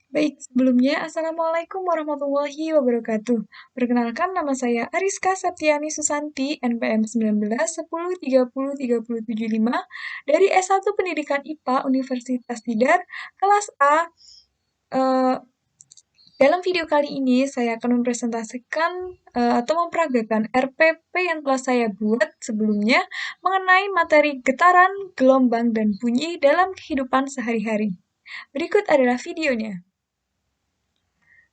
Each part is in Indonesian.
Baik, sebelumnya Assalamualaikum warahmatullahi wabarakatuh. Perkenalkan nama saya Ariska Septiani Susanti, NPM 19 10 30 3075 dari S1 Pendidikan IPA Universitas Tidar, kelas A. Eh, Dalam video kali ini saya akan mempresentasikan atau memperagakan RPP yang telah saya buat sebelumnya mengenai materi getaran, gelombang, dan bunyi dalam kehidupan sehari-hari. Berikut adalah videonya.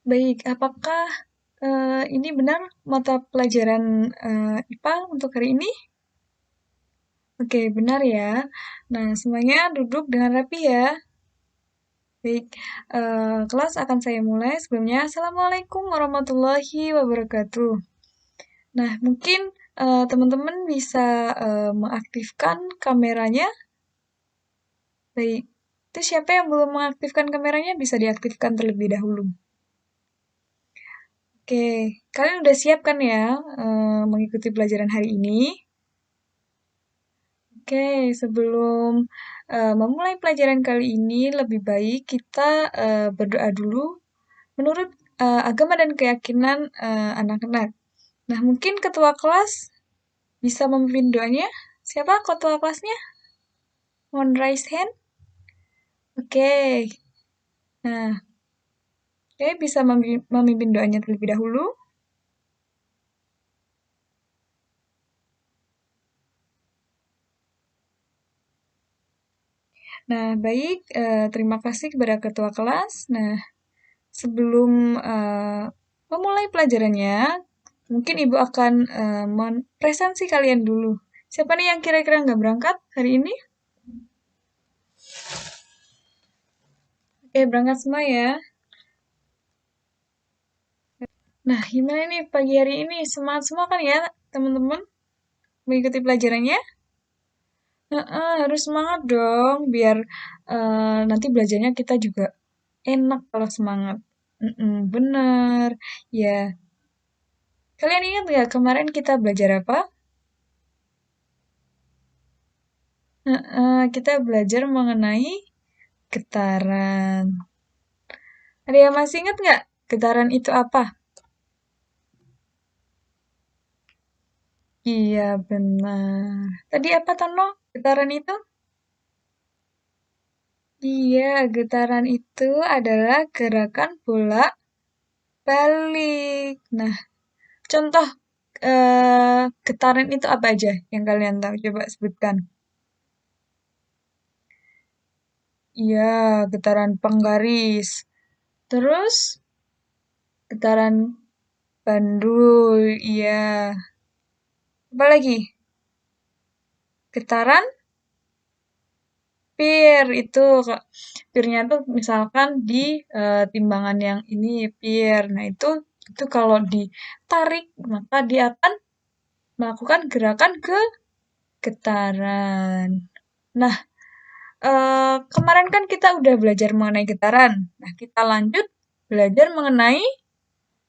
Baik, apakah ini benar mata pelajaran IPA untuk hari ini? Oke, benar ya. Nah, semuanya duduk dengan rapi ya. Baik, kelas akan saya mulai. Sebelumnya, Assalamualaikum warahmatullahi wabarakatuh. Nah, mungkin teman-teman bisa mengaktifkan kameranya. Baik, itu siapa yang belum mengaktifkan kameranya bisa diaktifkan terlebih dahulu. Oke, kalian udah siap kan ya mengikuti pelajaran hari ini? Oke, sebelum memulai pelajaran kali ini, lebih baik kita berdoa dulu menurut agama dan keyakinan anak-anak. Nah, mungkin ketua kelas bisa memimpin doanya. Siapa ketua kelasnya? Mohon raise hand. Oke, nah, oke bisa memimpin doanya terlebih dahulu. Nah, baik, terima kasih kepada ketua kelas. Nah, sebelum memulai pelajarannya, mungkin Ibu akan presentasi kalian dulu. Siapa nih yang kira-kira nggak berangkat hari ini? Oke, berangkat semua ya. Nah, gimana nih pagi hari ini? Semangat semua kan ya, teman-teman? Mengikuti pelajarannya? Heeh, harus semangat dong, biar nanti belajarnya kita juga enak kalau semangat. Bener. Ya, kalian ingat nggak kemarin kita belajar apa? Kita belajar mengenai getaran. Ada yang masih ingat nggak getaran itu apa? Iya, benar. Tadi apa, Tono? Getaran itu? Iya, getaran itu adalah gerakan bolak-balik. Nah, contoh getaran itu apa aja yang kalian tahu? Coba sebutkan. Iya, getaran penggaris. Terus, getaran bandul. Iya. Apa lagi? Getaran pir itu pirnya tuh misalkan di timbangan yang ini pir. Nah, itu kalau ditarik maka dia akan melakukan gerakan ke getaran. Nah, kemarin kan kita udah belajar mengenai getaran. Nah, kita lanjut belajar mengenai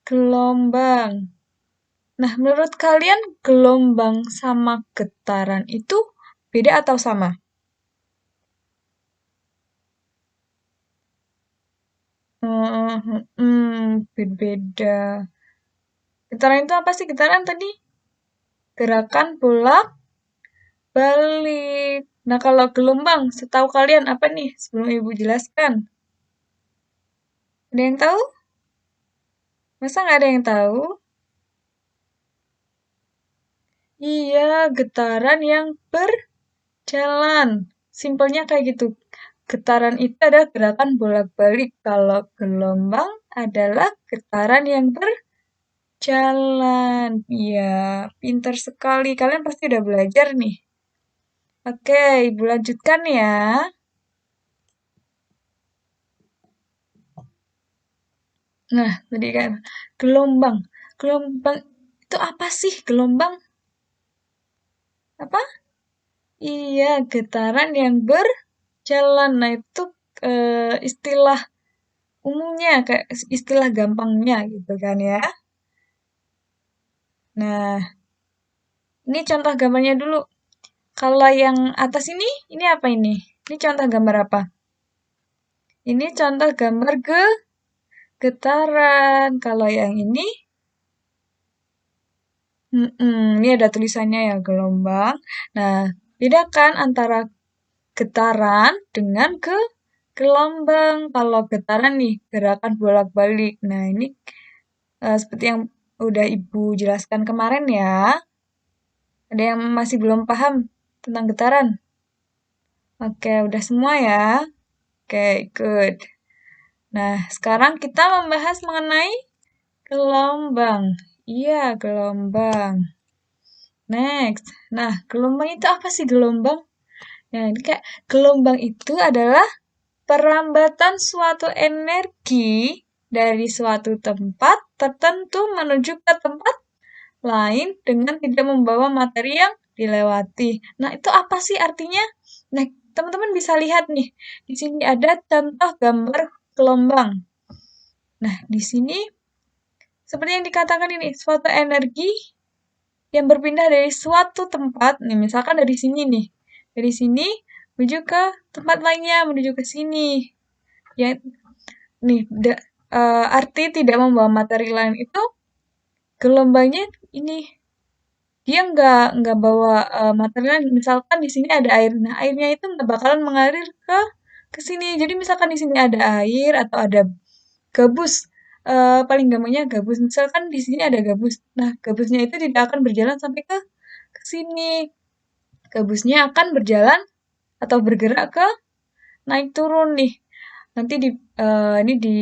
gelombang. Nah, menurut kalian gelombang sama getaran itu beda atau sama? Berbeda. Getaran itu apa sih getaran tadi? Gerakan bolak-balik. Nah, kalau gelombang, setahu kalian apa nih? Sebelum Ibu jelaskan. Ada yang tahu? Masa nggak ada yang tahu? Iya, getaran yang berjalan. Simpelnya kayak gitu. Getaran itu adalah gerakan bolak-balik. Kalau gelombang adalah getaran yang berjalan. Iya, pintar sekali. Kalian pasti udah belajar nih. Oke, Ibu lanjutkan ya. Nah, tadi kan gelombang. Gelombang itu apa sih gelombang? Apa? Iya, getaran yang berjalan. Nah, itu istilah umumnya, kayak istilah gampangnya gitu kan ya. Nah, ini contoh gambarnya dulu. Kalau yang atas ini apa ini? Ini contoh gambar apa? Ini contoh gambar getaran. getaran. Kalau yang ini, ini ada tulisannya ya, gelombang. Nah, bedakan antara getaran dengan gelombang. Kalau getaran nih, gerakan bolak-balik. Nah, ini seperti yang udah Ibu jelaskan kemarin ya. Ada yang masih belum paham tentang getaran? Oke, udah semua ya? Oke, good. Nah, sekarang kita membahas mengenai gelombang. Iya, gelombang. Next. Nah, gelombang itu apa sih gelombang? Nah, ini kayak gelombang itu adalah perambatan suatu energi dari suatu tempat tertentu menuju ke tempat lain dengan tidak membawa materi yang dilewati. Nah, itu apa sih artinya? Nah, teman-teman bisa lihat nih, di sini ada contoh gambar gelombang. Nah, di sini seperti yang dikatakan ini, suatu energi yang berpindah dari suatu tempat, nih misalkan dari sini nih, dari sini menuju ke tempat lainnya, menuju ke sini. Ya, nih, arti tidak membawa materi lain itu gelombangnya ini dia nggak bawa materi lain. Misalkan di sini ada air, nah airnya itu nggak bakalan mengalir ke sini. Jadi misalkan di sini ada air atau ada gabus, paling gampangnya gabus. Misalkan di sini ada gabus, nah gabusnya itu tidak akan berjalan sampai ke sini. Gabusnya akan berjalan atau bergerak ke naik turun nih. Nanti ini di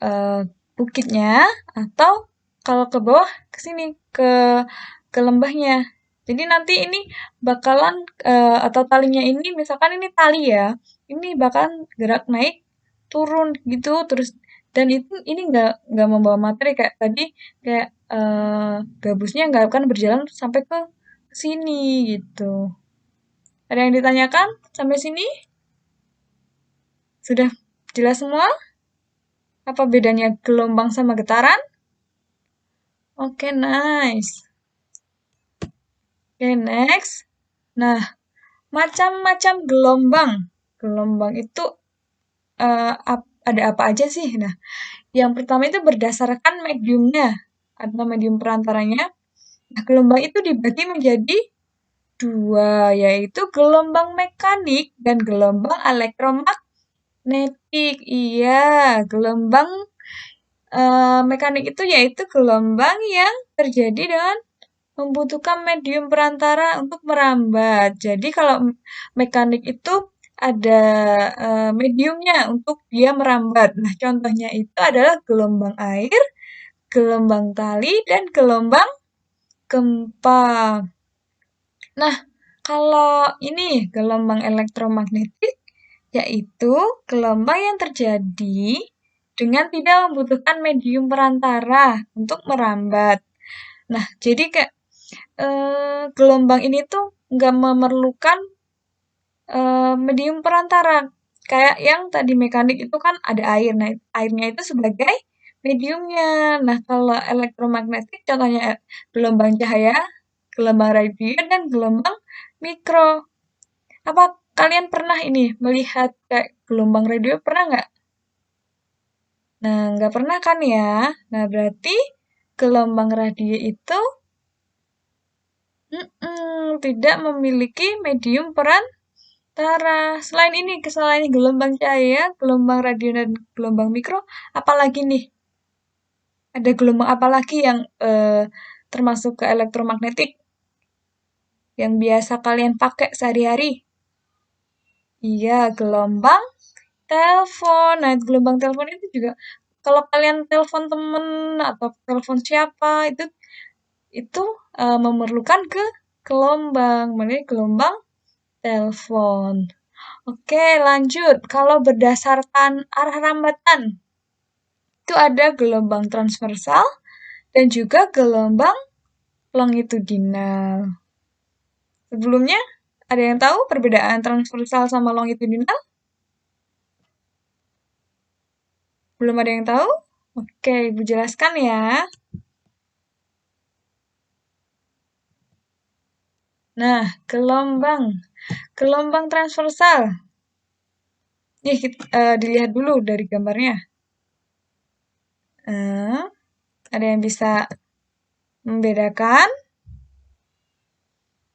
eh, bukitnya atau kalau ke bawah ke sini ke lembahnya. Jadi nanti ini bakalan atau talinya ini misalkan ini tali ya, ini bakalan gerak naik turun gitu terus dan itu ini nggak membawa materi kayak tadi kayak gabusnya nggak akan berjalan sampai ke sini gitu. Ada yang ditanyakan sampai sini? Sudah jelas semua? Apa bedanya gelombang sama getaran? Oke, nice. Oke, next. Nah, macam-macam gelombang. Gelombang itu ada apa aja sih? Nah, yang pertama itu berdasarkan mediumnya atau medium perantaranya. Nah, gelombang itu dibagi menjadi dua, yaitu gelombang mekanik dan gelombang elektromagnetik. Iya, gelombang mekanik itu yaitu gelombang yang terjadi dengan membutuhkan medium perantara untuk merambat. Jadi kalau mekanik itu ada mediumnya untuk dia merambat. Nah, contohnya itu adalah gelombang air, gelombang tali, dan gelombang gempa. Nah, kalau ini gelombang elektromagnetik, yaitu gelombang yang terjadi dengan tidak membutuhkan medium perantara untuk merambat. Nah, jadi kayak gelombang ini tuh nggak memerlukan medium perantara. Kayak yang tadi mekanik itu kan ada air. Nah, airnya itu sebagai mediumnya. Nah, kalau elektromagnetik contohnya gelombang cahaya, gelombang radio, dan gelombang mikro. Apa kalian pernah ini melihat kayak gelombang radio? Pernah nggak? Nah, nggak pernah kan ya? Nah, berarti gelombang radio itu tidak memiliki medium perantara. Selain ini, selain gelombang cahaya, gelombang radio, dan gelombang mikro, apalagi nih? Ada gelombang apa lagi yang termasuk ke elektromagnetik yang biasa kalian pakai sehari-hari? Iya, gelombang telepon. Nah, gelombang telepon itu juga kalau kalian telepon temen atau telepon siapa itu memerlukan gelombang, makanya gelombang telepon. Oke, lanjut. Kalau berdasarkan arah rambatan, itu ada gelombang transversal dan juga gelombang longitudinal. Sebelumnya, ada yang tahu perbedaan transversal sama longitudinal? Belum ada yang tahu? Oke, Ibu jelaskan ya. Nah, gelombang transversal. Nih, dilihat dulu dari gambarnya. Eh, ada yang bisa membedakan?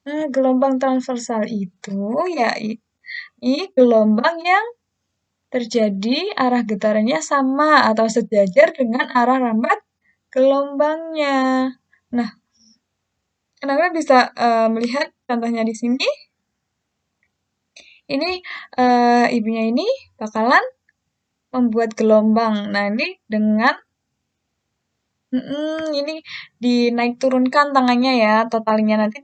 Gelombang transversal itu ya gelombang yang terjadi arah getarannya sama atau sejajar dengan arah rambat gelombangnya. Nah, kenapa bisa melihat contohnya di sini? Ini ibunya ini bakalan membuat gelombang. Nah, ini dengan ini dinaik turunkan tangannya ya, totalnya nanti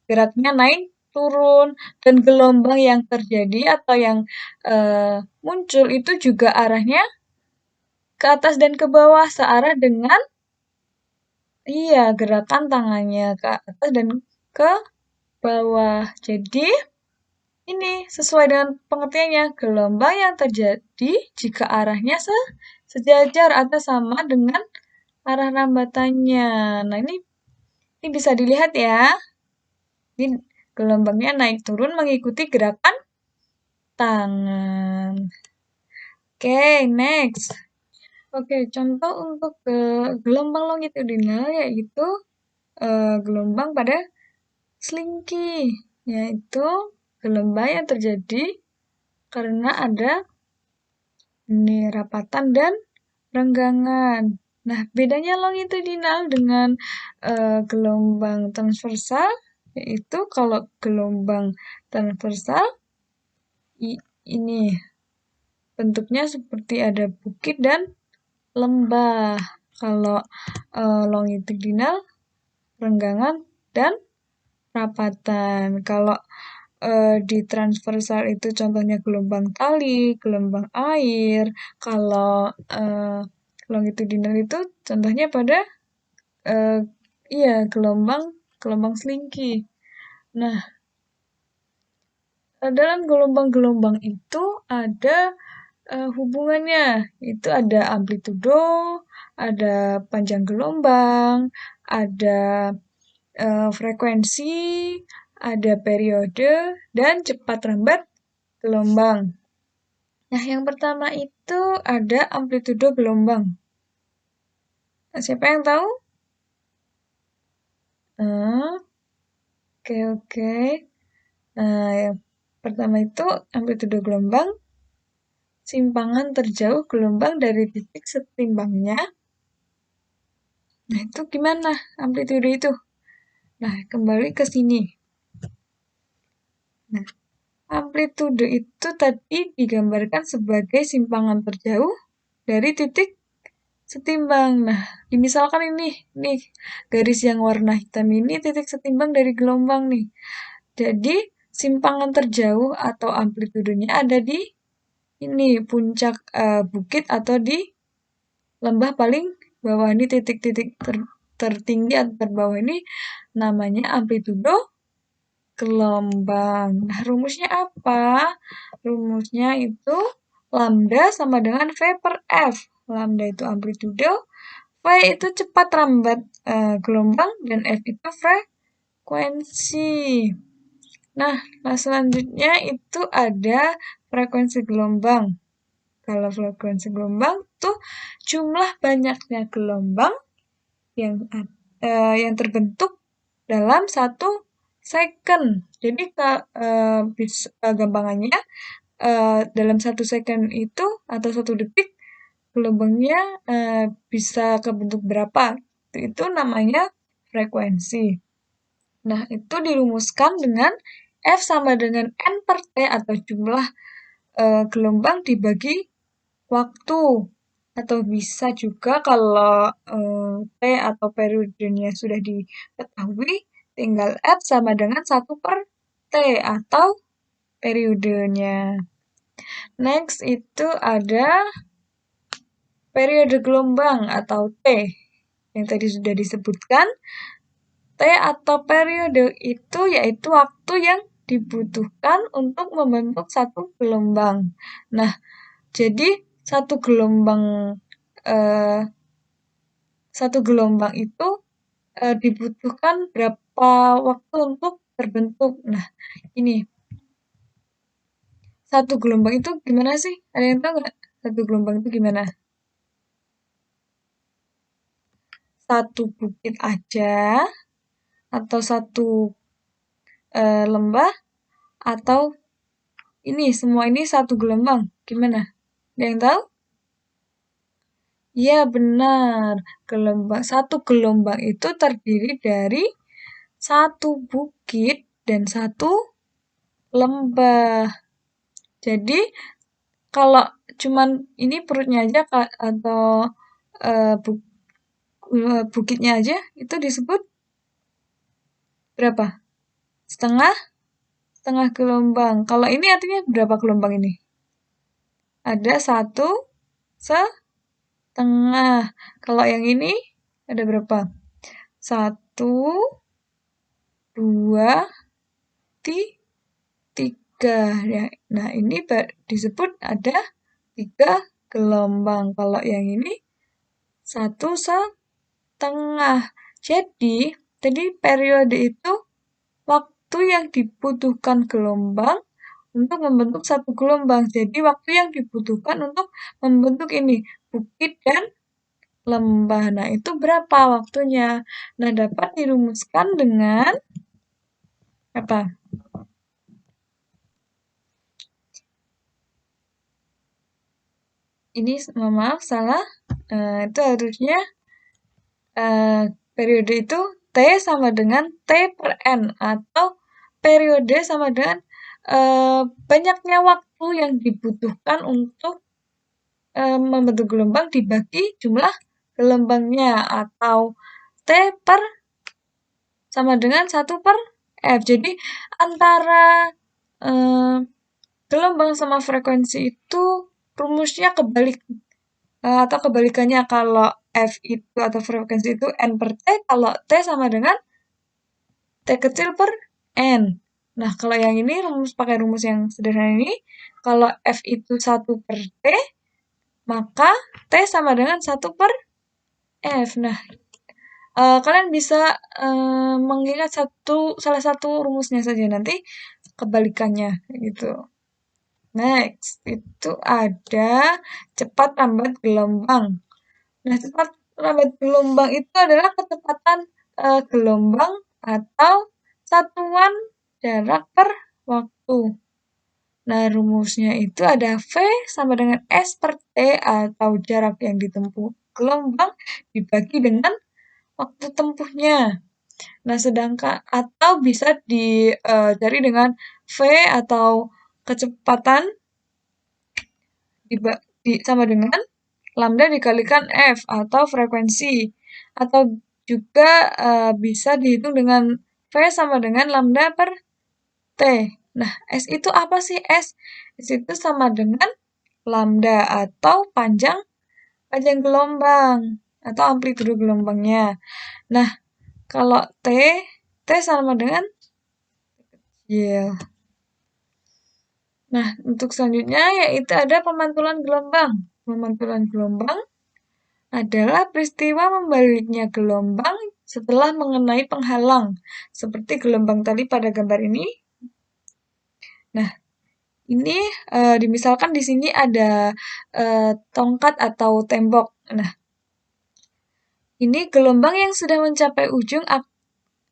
geraknya naik turun dan gelombang yang terjadi atau yang muncul itu juga arahnya ke atas dan ke bawah searah dengan iya gerakan tangannya ke atas dan ke bawah. Jadi ini sesuai dengan pengertiannya, gelombang yang terjadi jika arahnya sejajar atau sama dengan arah rambatannya. Nah, ini bisa dilihat ya. Ini gelombangnya naik turun mengikuti gerakan tangan. Oke, next. Oke, contoh untuk gelombang longitudinal yaitu gelombang pada slinky, yaitu gelombang yang terjadi karena ada ini rapatan dan renggangan. Nah, bedanya longitudinal dengan gelombang transversal, yaitu kalau gelombang transversal ini bentuknya seperti ada bukit dan lembah. Kalau longitudinal, renggangan dan rapatan. Kalau di transversal itu contohnya gelombang tali, gelombang air. Kalau longitudinal itu contohnya pada eh, iya gelombang gelombang selingki. Nah, dalam gelombang-gelombang itu ada hubungannya. Itu ada amplitudo, ada panjang gelombang, ada frekuensi, ada periode, dan cepat lambat gelombang. Nah, yang pertama itu ada amplitudo gelombang. Nah, siapa yang tahu? Oke, oke. Nah, yang pertama itu amplitudo gelombang, simpangan terjauh gelombang dari titik setimbangnya. Nah, itu gimana amplitudo itu? Nah, kembali ke sini. Nah, amplitudo itu tadi digambarkan sebagai simpangan terjauh dari titik setimbang. Nah, misalkan ini, nih, garis yang warna hitam ini titik setimbang dari gelombang nih. Jadi, simpangan terjauh atau amplitudonya ada di ini, puncak bukit atau di lembah paling bawah ini titik-titik tertinggi atau terbawah ini namanya amplitudo gelombang. Nah, rumusnya apa? Rumusnya itu lambda sama dengan V per F. Lambda itu amplitudo, V itu cepat rambat gelombang, dan F itu frekuensi. Nah, selanjutnya itu ada frekuensi gelombang. Kalau frekuensi gelombang itu jumlah banyaknya gelombang yang yang terbentuk dalam 1 second. Jadi gampangannya dalam 1 second itu atau 1 detik gelombangnya bisa kebentuk berapa. Itu namanya frekuensi. Nah, itu dirumuskan dengan F sama dengan N per T atau jumlah gelombang dibagi waktu. Atau bisa juga kalau T atau periodenya sudah diketahui, tinggal F sama dengan 1 per T atau periodenya. Next itu ada periode gelombang atau T yang tadi sudah disebutkan. T atau periode itu yaitu waktu yang dibutuhkan untuk membentuk satu gelombang. Nah, jadi eh, satu gelombang itu dibutuhkan berapa waktu untuk terbentuk. Nah, ini satu gelombang itu gimana sih? Ada yang tahu nggak? Satu gelombang itu gimana? satu bukit aja, atau satu lembah, atau ini semua ini satu gelombang? Gimana? Ada yang tahu? Iya benar, satu gelombang itu terdiri dari satu bukit dan satu lembah. Jadi kalau cuman ini perutnya aja atau eh, bu- bukitnya aja itu disebut berapa? Setengah setengah gelombang. Kalau ini artinya berapa gelombang ini? Ada satu setengah. Kalau yang ini ada berapa? Satu, dua, tiga. Ya. Nah, ini disebut ada tiga gelombang. Kalau yang ini satu setengah. Jadi, tadi periode itu waktu yang dibutuhkan gelombang untuk membentuk satu gelombang. Jadi, waktu yang dibutuhkan untuk membentuk ini, bukit dan lembah. Nah, itu berapa waktunya? Nah, dapat dirumuskan dengan apa? Ini mohon maaf salah. Itu harusnya eh, periode itu T sama dengan T per N atau periode sama dengan banyaknya waktu yang dibutuhkan untuk membentuk gelombang dibagi jumlah gelombangnya atau T per sama dengan 1/F. Jadi antara eh, gelombang sama frekuensi itu rumusnya kebalik. Atau kebalikannya kalau F itu atau frekuensi itu N per T, kalau T sama dengan T kecil per N. Nah, kalau yang ini pakai rumus yang sederhana ini, kalau F itu 1/T, maka T sama dengan 1/F. Nah, kalian bisa mengingat salah satu rumusnya saja nanti kebalikannya gitu. Next, itu ada cepat lambat gelombang. Nah, cepat lambat gelombang itu adalah kecepatan gelombang atau satuan jarak per waktu. Nah, rumusnya itu ada V sama dengan S per T atau jarak yang ditempuh gelombang dibagi dengan waktu tempuhnya. Nah, sedangkan atau bisa dicari dengan V atau kecepatan sama dengan lambda dikalikan F atau frekuensi. Atau juga bisa dihitung dengan V sama dengan lambda per T. Nah, S itu apa sih S? S itu sama dengan lambda atau panjang panjang gelombang atau amplitudo gelombangnya. Nah, kalau T sama dengan Y. Nah, untuk selanjutnya yaitu ada pemantulan gelombang. Pemantulan gelombang adalah peristiwa membaliknya gelombang setelah mengenai penghalang, seperti gelombang tadi pada gambar ini. Nah, ini dimisalkan di sini ada tongkat atau tembok. Nah, ini gelombang yang sudah mencapai ujung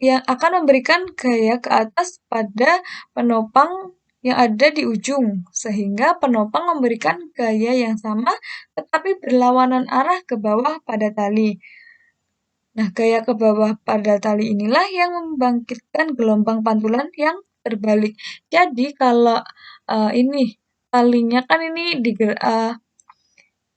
yang akan memberikan gaya ke atas pada penopang yang ada di ujung, sehingga penopang memberikan gaya yang sama tetapi berlawanan arah ke bawah pada tali. Nah, gaya ke bawah pada tali inilah yang membangkitkan gelombang pantulan yang terbalik. Jadi, kalau ini talinya kan ini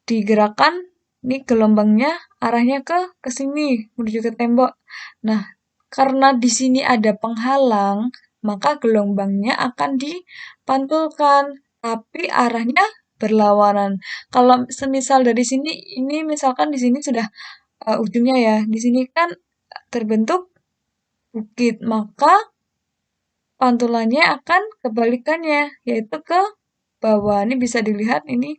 digerakkan, ini gelombangnya arahnya ke sini, menuju ke tembok. Nah, karena di sini ada penghalang, maka gelombangnya akan dipantulkan, tapi arahnya berlawanan. Kalau semisal dari sini, ini misalkan di sini sudah ujungnya ya, di sini kan terbentuk bukit, maka pantulannya akan kebalikannya, yaitu ke bawah. Ini bisa dilihat ini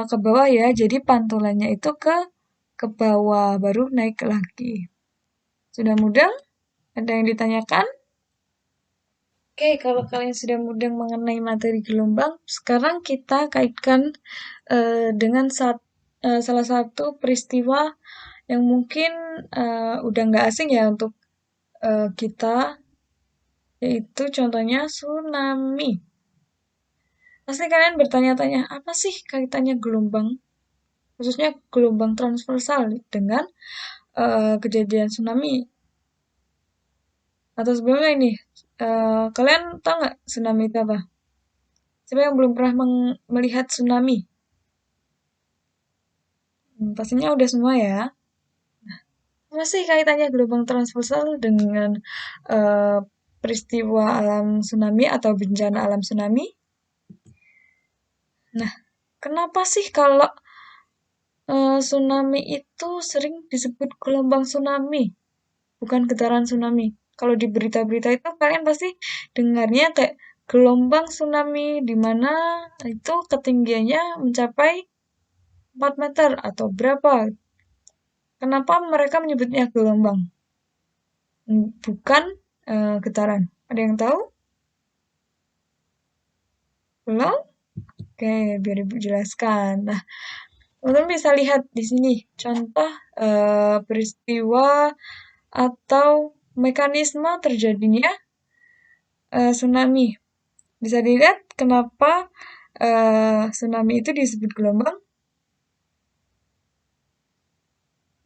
ke bawah ya, jadi pantulannya itu ke bawah, baru naik lagi. Sudah mudeng? Ada yang ditanyakan? Oke, kalau kalian sudah mudeng mengenai materi gelombang, sekarang kita kaitkan dengan salah satu peristiwa yang mungkin udah nggak asing ya untuk kita, yaitu contohnya tsunami. Pasti kalian bertanya-tanya, apa sih kaitannya gelombang, khususnya gelombang transversal dengan kejadian tsunami? Atau sebelumnya ini, kalian tahu nggak tsunami itu apa? Siapa yang belum pernah melihat tsunami? Pastinya udah semua ya. Apa sih kaitannya gelombang transversal dengan eh, peristiwa alam tsunami atau bencana alam tsunami? Nah, kenapa sih kalau tsunami itu sering disebut gelombang tsunami, bukan getaran tsunami? Kalau di berita-berita itu kalian pasti dengarnya kayak gelombang tsunami di mana itu ketinggiannya mencapai 4 meter atau berapa. Kenapa mereka menyebutnya gelombang? Bukan getaran. Ada yang tahu? Belum? Oke, biar Ibu jelaskan. Nah, teman-teman bisa lihat di sini contoh peristiwa atau mekanisme terjadinya tsunami. Bisa dilihat kenapa tsunami itu disebut gelombang?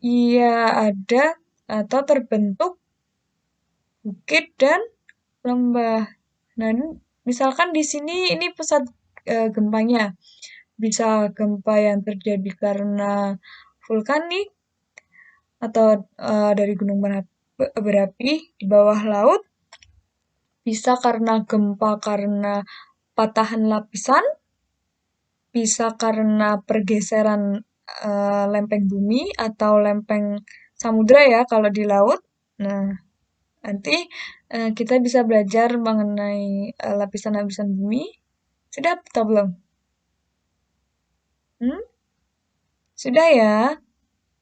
Iya, ada atau terbentuk bukit dan lembah. Nah, misalkan di sini ini pusat gempanya. Bisa gempa yang terjadi karena vulkanik atau dari gunung berapi di bawah laut, bisa karena gempa karena patahan lapisan, bisa karena pergeseran lempeng bumi atau lempeng samudra ya kalau di laut. Nah, nanti kita bisa belajar mengenai lapisan-lapisan bumi. Sudah atau belum? Hmm? Sudah ya?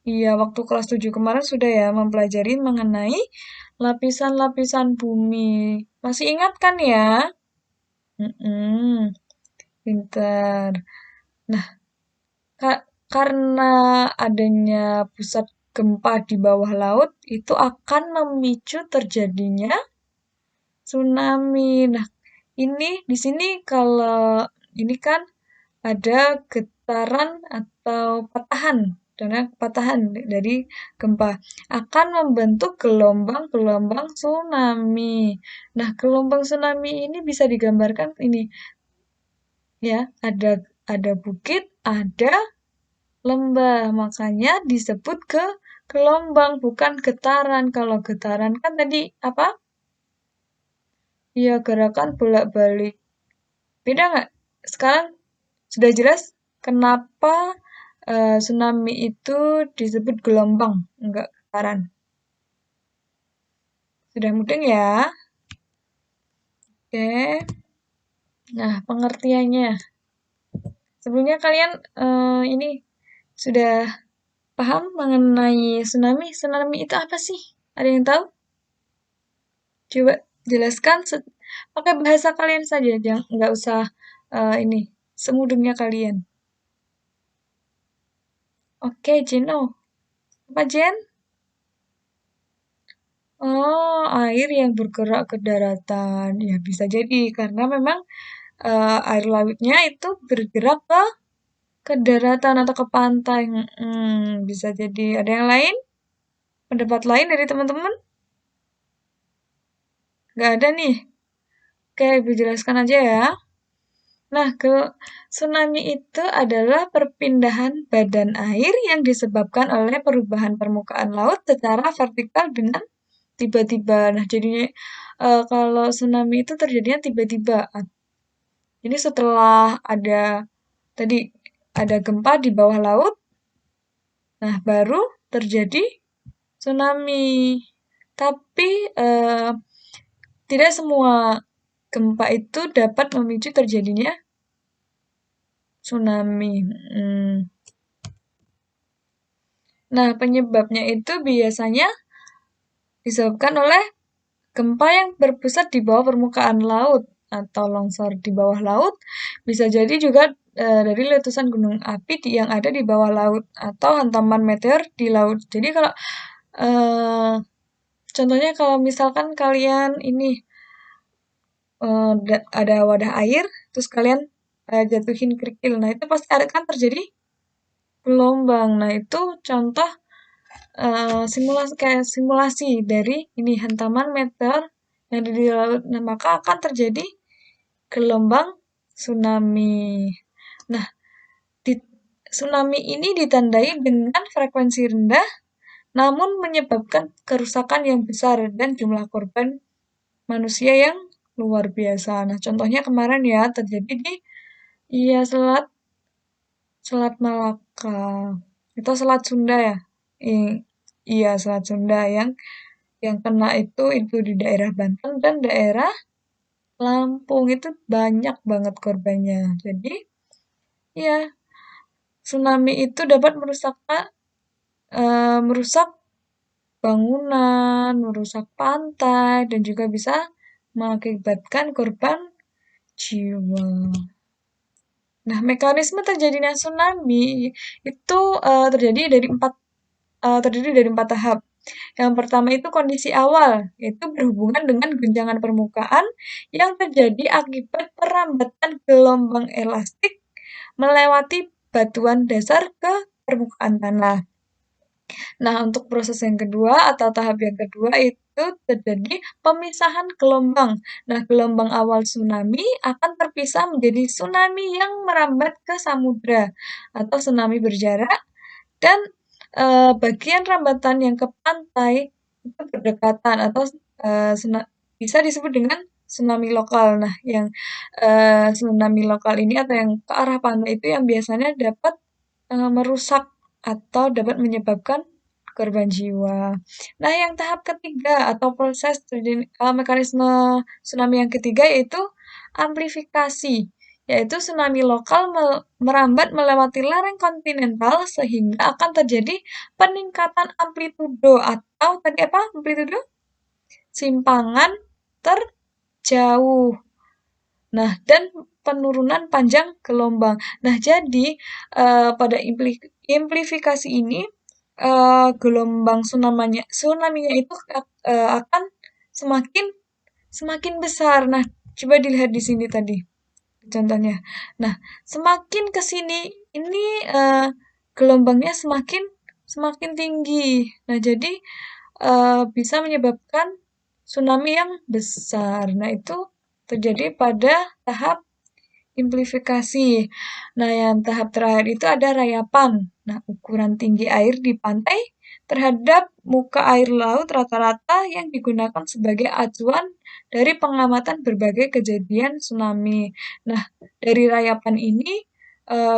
Iya, waktu kelas 7 kemarin sudah ya mempelajari mengenai lapisan-lapisan bumi. Masih ingat kan ya? Mm-mm, pinter. Nah, karena adanya pusat gempa di bawah laut, itu akan memicu terjadinya tsunami. Nah, ini di sini kalau ini kan ada getaran atau patahan, karena patahan dari gempa akan membentuk gelombang-gelombang tsunami. Nah, gelombang tsunami ini bisa digambarkan ini ya, ada bukit, ada lembah, makanya disebut ke gelombang bukan getaran. Kalau getaran kan tadi apa? Ya gerakan bolak-balik. Beda nggak? Sekarang sudah jelas kenapa tsunami itu disebut gelombang, enggak getaran. Sudah mudeng ya? Oke. Nah, pengertiannya. Sebelumnya kalian ini sudah paham mengenai tsunami? Tsunami itu apa sih? Ada yang tahu? Coba jelaskan pakai bahasa kalian saja, jangan nggak usah ini semudahnya kalian. Oke, Jeno. Apa Jen? Oh, air yang bergerak ke daratan. Ya, bisa jadi karena memang air lautnya itu bergerak ke daratan atau ke pantai. Bisa jadi. Ada yang lain? Pendapat lain dari teman-teman? Nggak ada nih. Oke, Ibu jelaskan aja ya. Nah, tsunami itu adalah perpindahan badan air yang disebabkan oleh perubahan permukaan laut secara vertikal dengan tiba-tiba. Nah, jadinya kalau tsunami itu terjadinya tiba-tiba. Jadi setelah tadi ada gempa di bawah laut, nah baru terjadi tsunami. Tapi tidak semua gempa itu dapat memicu terjadinya tsunami. Nah, penyebabnya itu biasanya disebabkan oleh gempa yang berpusat di bawah permukaan laut atau longsor di bawah laut, bisa jadi juga dari letusan gunung api yang ada di bawah laut atau hantaman meteor di laut. Jadi kalau eh, contohnya kalau misalkan kalian ini ada wadah air, terus kalian jatuhin kerikil, nah itu pasti akan terjadi gelombang. Nah itu contoh simulasi dari ini hantaman meteor yang ada di laut. Nah, maka akan terjadi gelombang tsunami. Nah, tsunami ini ditandai dengan frekuensi rendah namun menyebabkan kerusakan yang besar dan jumlah korban manusia yang luar biasa. Nah, contohnya kemarin ya terjadi di iya Selat Malaka. Itu Selat Sunda ya? Iya, Selat Sunda yang kena itu di daerah Banten dan daerah Lampung itu banyak banget korbannya. Jadi, ya tsunami itu dapat merusak bangunan, merusak pantai, dan juga bisa mengakibatkan korban jiwa. Nah, mekanisme terjadinya tsunami itu terdiri dari empat tahap. Yang pertama itu kondisi awal, yaitu berhubungan dengan guncangan permukaan yang terjadi akibat perambatan gelombang elastik melewati batuan dasar ke permukaan tanah. Nah, untuk proses yang kedua atau tahap yang kedua itu terjadi pemisahan gelombang. Nah, gelombang awal tsunami akan terpisah menjadi tsunami yang merambat ke samudra atau tsunami berjarak dan bagian rambatan yang ke pantai itu berdekatan atau bisa disebut dengan tsunami lokal. Nah, yang tsunami lokal ini atau yang ke arah pantai itu yang biasanya dapat merusak atau dapat menyebabkan korban jiwa. Nah, yang tahap ketiga atau mekanisme tsunami yang ketiga yaitu amplifikasi, yaitu tsunami lokal merambat melewati lereng kontinental sehingga akan terjadi peningkatan amplitudo atau tadi apa amplitudo? Simpangan terjauh. Nah, dan penurunan panjang gelombang. Nah, jadi pada amplifikasi ini gelombang tsunami-nya itu akan semakin semakin besar. Nah, coba dilihat di sini tadi contohnya. Nah, semakin ke sini ini gelombangnya semakin semakin tinggi. Nah, jadi bisa menyebabkan tsunami yang besar. Nah, itu terjadi pada tahap amplifikasi. Nah, yang tahap terakhir itu ada rayapan. Nah, ukuran tinggi air di pantai terhadap muka air laut rata-rata yang digunakan sebagai acuan dari pengamatan berbagai kejadian tsunami. Nah, dari rayapan ini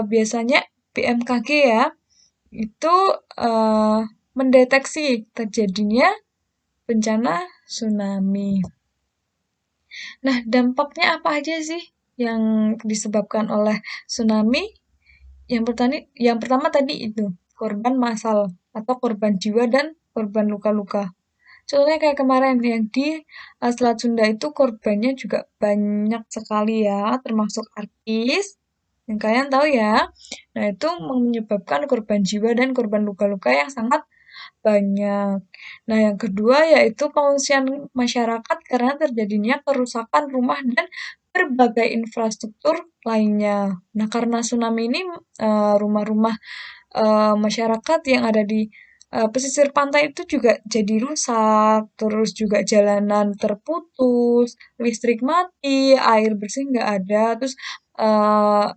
biasanya BMKG ya, itu mendeteksi terjadinya bencana tsunami. Nah, dampaknya apa aja sih yang disebabkan oleh tsunami? Yang pertama tadi itu korban massal atau korban jiwa dan korban luka-luka. Contohnya kayak kemarin yang di Selat Sunda itu korbannya juga banyak sekali ya, termasuk artis yang kalian tahu ya. Nah, itu menyebabkan korban jiwa dan korban luka-luka yang sangat banyak. Nah, yang kedua yaitu pengungsian masyarakat karena terjadinya kerusakan rumah dan berbagai infrastruktur lainnya. Nah, karena tsunami ini rumah-rumah masyarakat yang ada di pesisir pantai itu juga jadi rusak, terus juga jalanan terputus, listrik mati, air bersih nggak ada, terus eh,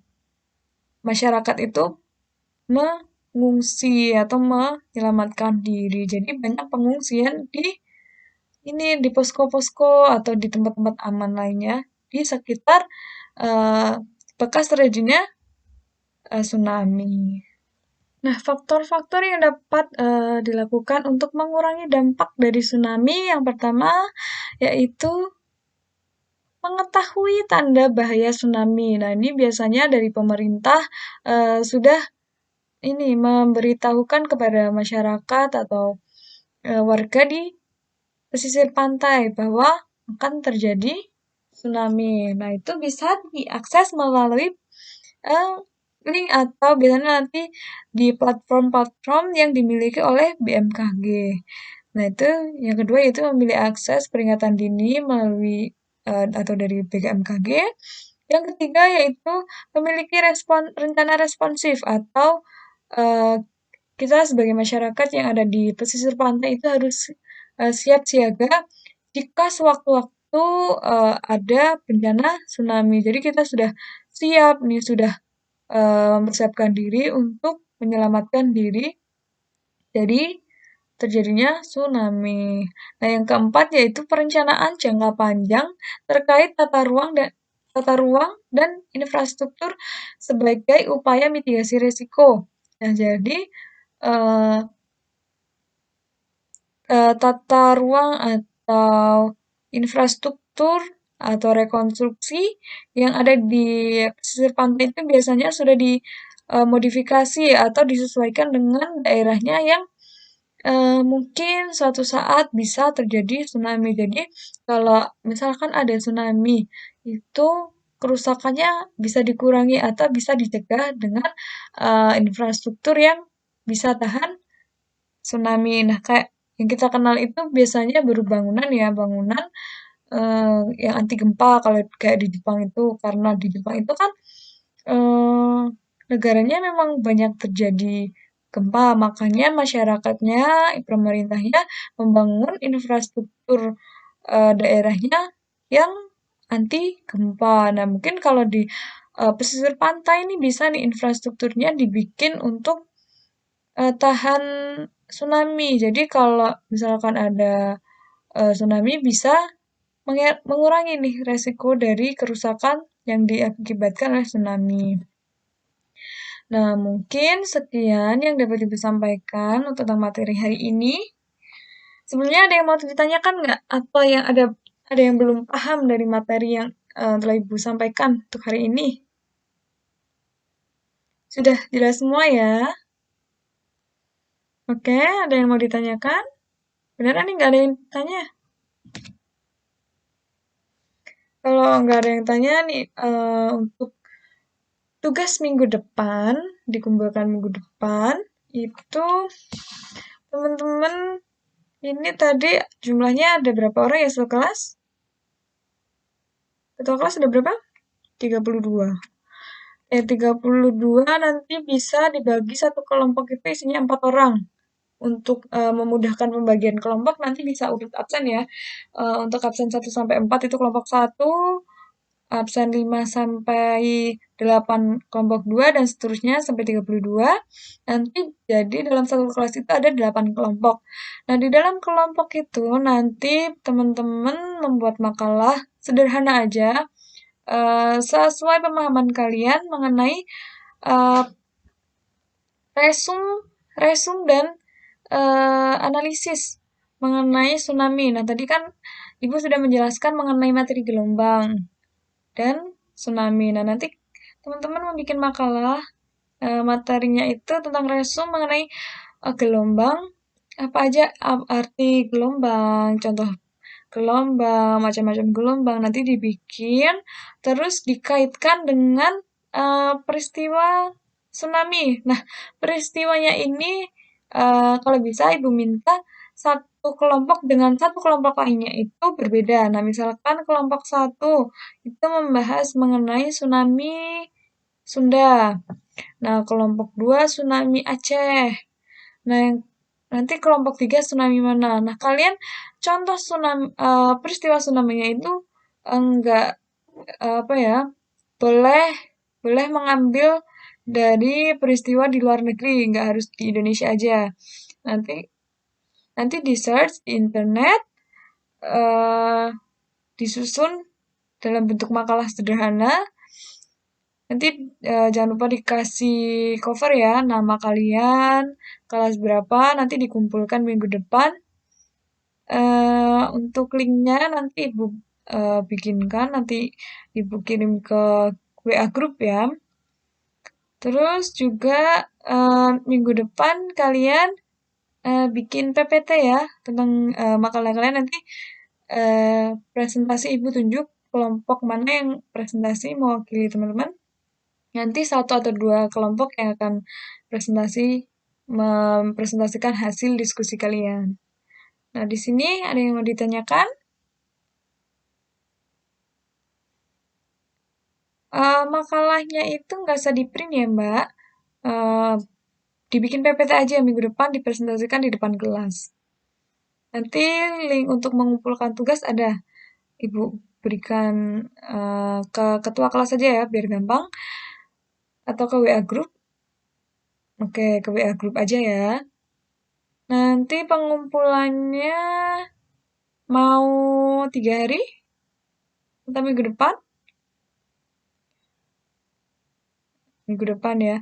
masyarakat itu mengungsi atau menyelamatkan diri. Jadi banyak pengungsian di posko-posko atau di tempat-tempat aman lainnya di sekitar eh, bekas terjadinya tsunami. Nah, faktor-faktor yang dapat dilakukan untuk mengurangi dampak dari tsunami yang pertama yaitu mengetahui tanda bahaya tsunami. Nah, ini biasanya dari pemerintah sudah ini memberitahukan kepada masyarakat atau warga di pesisir pantai bahwa akan terjadi tsunami. Nah, itu bisa diakses melalui eh, link atau biasanya nanti di platform-platform yang dimiliki oleh BMKG. Nah, itu yang kedua yaitu memilih akses peringatan dini melalui atau dari BMKG. Yang ketiga yaitu memiliki rencana responsif atau eh, kita sebagai masyarakat yang ada di pesisir pantai itu harus siap siaga jika sewaktu-waktu ada bencana tsunami. Jadi kita sudah siap nih, sudah mempersiapkan diri untuk menyelamatkan diri dari terjadinya tsunami. Nah, yang keempat yaitu perencanaan jangka panjang terkait tata ruang dan infrastruktur sebagai upaya mitigasi risiko. Nah, jadi eh, tata ruang atau infrastruktur atau rekonstruksi yang ada di pesisir pantai itu biasanya sudah dimodifikasi atau disesuaikan dengan daerahnya yang mungkin suatu saat bisa terjadi tsunami. Jadi kalau misalkan ada tsunami, itu kerusakannya bisa dikurangi atau bisa dicegah dengan infrastruktur yang bisa tahan tsunami. Nah, kayak yang kita kenal itu biasanya baru bangunan ya, bangunan yang anti gempa kalau kayak di Jepang itu. Karena di Jepang itu kan eee, negaranya memang banyak terjadi gempa, makanya masyarakatnya, pemerintahnya membangun infrastruktur daerahnya yang anti gempa. Nah, mungkin kalau di pesisir pantai ini bisa nih infrastrukturnya dibikin untuk tahan tsunami. Jadi kalau misalkan ada tsunami bisa mengurangi nih resiko dari kerusakan yang diakibatkan oleh tsunami. Nah, mungkin sekian yang dapat Ibu sampaikan untuk tentang materi hari ini. Sebenarnya ada yang mau ditanyakan nggak? Apa yang ada yang belum paham dari materi yang telah Ibu sampaikan untuk hari ini? Sudah jelas semua ya? Oke, ada yang mau ditanyakan? Beneran nih nggak ada yang tanya? Kalau nggak ada yang tanya nih, untuk tugas minggu depan, dikumpulkan minggu depan, itu teman-teman ini tadi jumlahnya ada berapa orang ya satu kelas? Satu kelas ada berapa? 32. 32 nanti bisa dibagi satu kelompok itu isinya 4 orang. Untuk memudahkan pembagian kelompok nanti bisa urut absen ya. Untuk absen 1 sampai 4 itu kelompok satu, absen 5 sampai 8 kelompok 2 dan seterusnya sampai 32. Nanti jadi dalam satu kelas itu ada 8 kelompok. Nah, di dalam kelompok itu nanti teman-teman membuat makalah sederhana aja sesuai pemahaman kalian mengenai eh, resum resum dan analisis mengenai tsunami. Nah, tadi kan Ibu sudah menjelaskan mengenai materi gelombang dan tsunami. Nah, nanti teman-teman membuat makalah materinya itu tentang resum mengenai gelombang, apa aja arti gelombang, contoh gelombang, macam-macam gelombang nanti dibikin, terus dikaitkan dengan peristiwa tsunami. Nah, peristiwanya ini kalau bisa Ibu minta satu kelompok dengan satu kelompok lainnya itu berbeda. Nah, misalkan kelompok satu itu membahas mengenai tsunami Sunda. Nah, kelompok 2 tsunami Aceh. Nah, yang nanti kelompok 3 tsunami mana? Nah, kalian contoh peristiwa tsunami-nya itu enggak apa ya? Boleh boleh mengambil dari peristiwa di luar negeri, nggak harus di Indonesia aja. Nanti nanti di search di internet eh disusun dalam bentuk makalah sederhana. Nanti jangan lupa dikasih cover ya, nama kalian, kelas berapa, nanti dikumpulkan minggu depan. Untuk linknya nanti Ibu bikinkan, nanti Ibu kirim ke WA grup ya. Terus juga minggu depan kalian bikin PPT ya tentang makalah kalian nanti presentasi Ibu tunjuk kelompok mana yang presentasi mewakili teman-teman. Nanti satu atau dua kelompok yang akan mempresentasikan hasil diskusi kalian. Nah, di sini ada yang mau ditanyakan? Makalahnya itu nggak usah di-print ya, Mbak. Eh, Dibikin PPT aja minggu depan dipresentasikan di depan kelas. Nanti link untuk mengumpulkan tugas ada. Ibu berikan ke ketua kelas saja ya, biar gampang. Atau ke WA Group. Oke, ke WA Group aja ya. Nanti pengumpulannya mau 3 hari? Atau minggu depan? Minggu depan ya.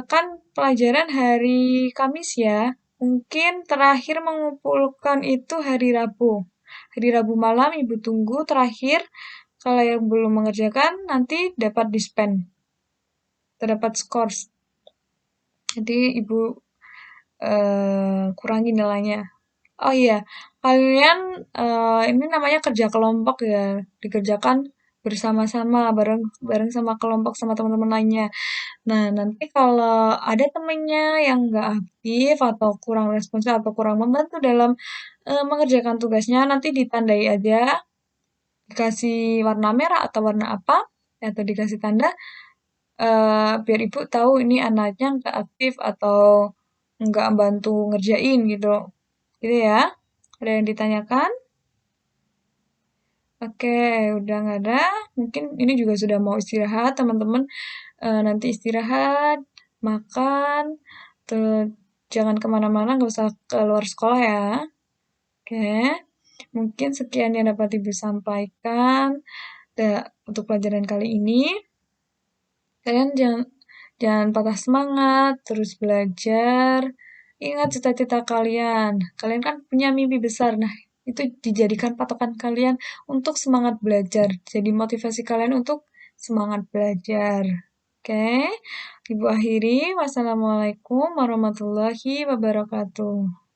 Kan pelajaran hari Kamis ya. Mungkin terakhir mengumpulkan itu hari Rabu. Hari Rabu malam Ibu tunggu terakhir. Kalau yang belum mengerjakan nanti dapat dispen. Terdapat skors. Jadi Ibu kurangi nilainya. Oh iya, kalian ini namanya kerja kelompok ya, dikerjakan bersama-sama, bareng bareng sama kelompok sama teman-teman lainnya. Nah, nanti kalau ada temennya yang nggak aktif atau kurang responsif atau kurang membantu dalam mengerjakan tugasnya, nanti ditandai aja, dikasih warna merah atau warna apa, atau dikasih tanda, biar ibu tahu ini anaknya nggak aktif atau nggak bantu ngerjain gitu. Gitu ya. Ada yang ditanyakan? Oke, udah nggak ada. Mungkin ini juga sudah mau istirahat, teman-teman. Nanti istirahat, makan, tuh jangan kemana-mana, nggak usah keluar sekolah ya. Oke, mungkin sekian yang dapat Ibu sampaikan untuk pelajaran kali ini. Kalian jangan patah semangat, terus belajar. Ingat cita-cita kalian. Kalian kan punya mimpi besar. Nah, itu dijadikan patokan kalian untuk semangat belajar. Jadi motivasi kalian untuk semangat belajar. Oke, Ibu akhiri. Wassalamualaikum warahmatullahi wabarakatuh.